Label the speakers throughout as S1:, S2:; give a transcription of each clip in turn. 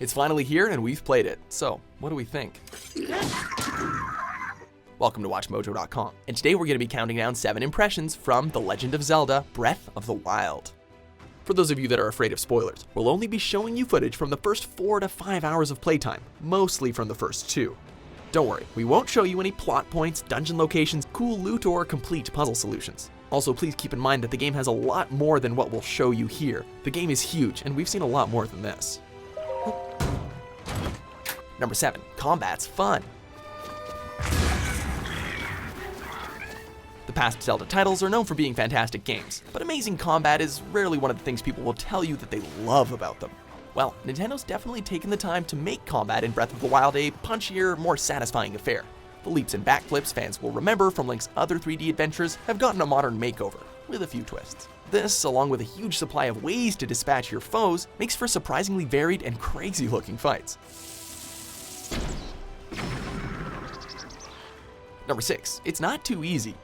S1: It's finally here and we've played it, so what do we think? Welcome to WatchMojo.com, and today we're going to be counting down 7 impressions from The Legend of Zelda: Breath of the Wild. For those of you that are afraid of spoilers, we'll only be showing you footage from the first 4 to 5 hours of playtime, mostly from the first 2. Don't worry, we won't show you any plot points, dungeon locations, cool loot, or complete puzzle solutions. Also, please keep in mind that the game has a lot more than what we'll show you here. The game is huge, and we've seen a lot more than this. Number 7, combat's fun. The past Zelda titles are known for being fantastic games, but amazing combat is rarely one of the things people will tell you that they love about them. Well, Nintendo's definitely taken the time to make combat in Breath of the Wild a punchier, more satisfying affair. The leaps and backflips fans will remember from Link's other 3D adventures have gotten a modern makeover, with a few twists. This, along with a huge supply of ways to dispatch your foes, makes for surprisingly varied and crazy-looking fights. Number 6, it's not too easy.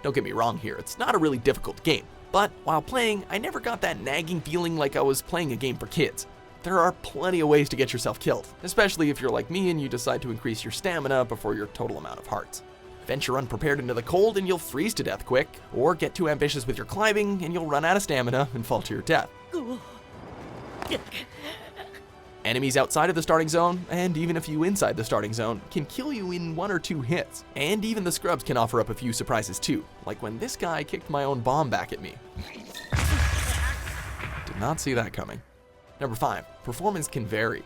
S1: Don't get me wrong here, it's not a really difficult game, but while playing, I never got that nagging feeling like I was playing a game for kids. There are plenty of ways to get yourself killed, especially if you're like me and you decide to increase your stamina before your total amount of hearts. Venture unprepared into the cold and you'll freeze to death quick, or get too ambitious with your climbing and you'll run out of stamina and fall to your death. Enemies outside of the starting zone, and even a few inside the starting zone, can kill you in 1 or 2 hits. And even the scrubs can offer up a few surprises too, like when this guy kicked my own bomb back at me. Did not see that coming. Number 5, performance can vary.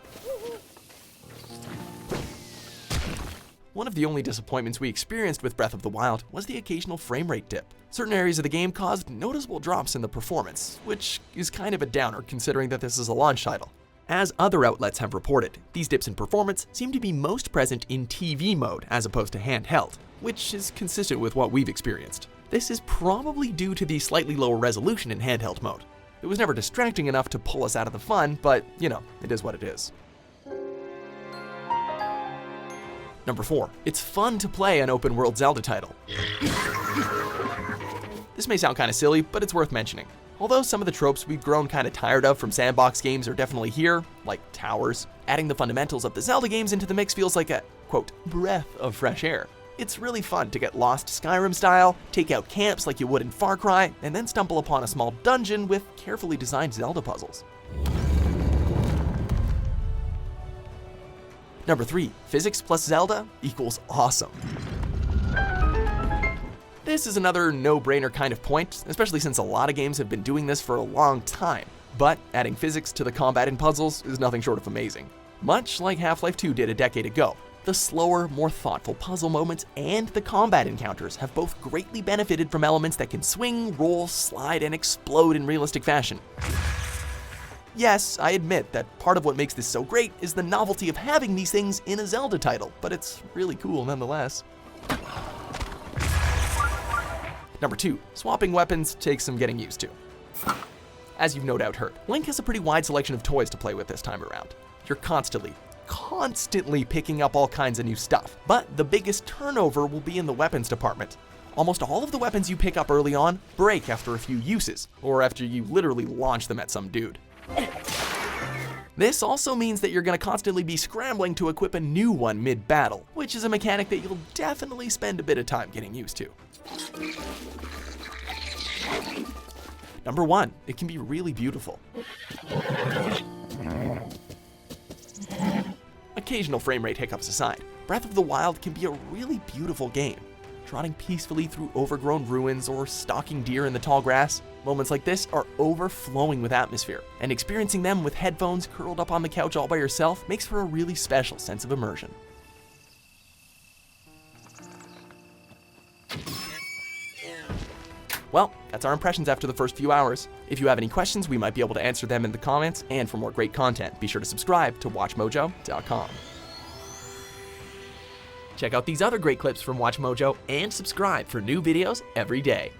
S1: One of the only disappointments we experienced with Breath of the Wild was the occasional frame rate dip. Certain areas of the game caused noticeable drops in the performance, which is kind of a downer considering that this is a launch title. As other outlets have reported, these dips in performance seem to be most present in TV mode as opposed to handheld, which is consistent with what we've experienced. This is probably due to the slightly lower resolution in handheld mode. It was never distracting enough to pull us out of the fun, but you know, it is what it is. Number 4, it's fun to play an open world Zelda title. This may sound kind of silly, but it's worth mentioning. Although some of the tropes we've grown kind of tired of from sandbox games are definitely here, like towers, adding the fundamentals of the Zelda games into the mix feels like a, quote, breath of fresh air. It's really fun to get lost Skyrim style, take out camps like you would in Far Cry, and then stumble upon a small dungeon with carefully designed Zelda puzzles. Number 3, physics plus Zelda equals awesome. This is another no-brainer kind of point, especially since a lot of games have been doing this for a long time. But adding physics to the combat and puzzles is nothing short of amazing. Much like Half-Life 2 did a decade ago, the slower, more thoughtful puzzle moments and the combat encounters have both greatly benefited from elements that can swing, roll, slide, and explode in realistic fashion. Yes, I admit that part of what makes this so great is the novelty of having these things in a Zelda title, but it's really cool nonetheless. Number 2, swapping weapons takes some getting used to. As you've no doubt heard, Link has a pretty wide selection of toys to play with this time around. You're constantly picking up all kinds of new stuff, but the biggest turnover will be in the weapons department. Almost all of the weapons you pick up early on break after a few uses, or after you literally launch them at some dude. This also means that you're going to constantly be scrambling to equip a new one mid-battle, which is a mechanic that you'll definitely spend a bit of time getting used to. Number 1, it can be really beautiful. Occasional frame rate hiccups aside, Breath of the Wild can be a really beautiful game. Trotting peacefully through overgrown ruins or stalking deer in the tall grass, moments like this are overflowing with atmosphere, and experiencing them with headphones curled up on the couch all by yourself makes for a really special sense of immersion. Well, that's our impressions after the first few hours. If you have any questions, we might be able to answer them in the comments, and for more great content, be sure to subscribe to WatchMojo.com. Check out these other great clips from WatchMojo and subscribe for new videos every day.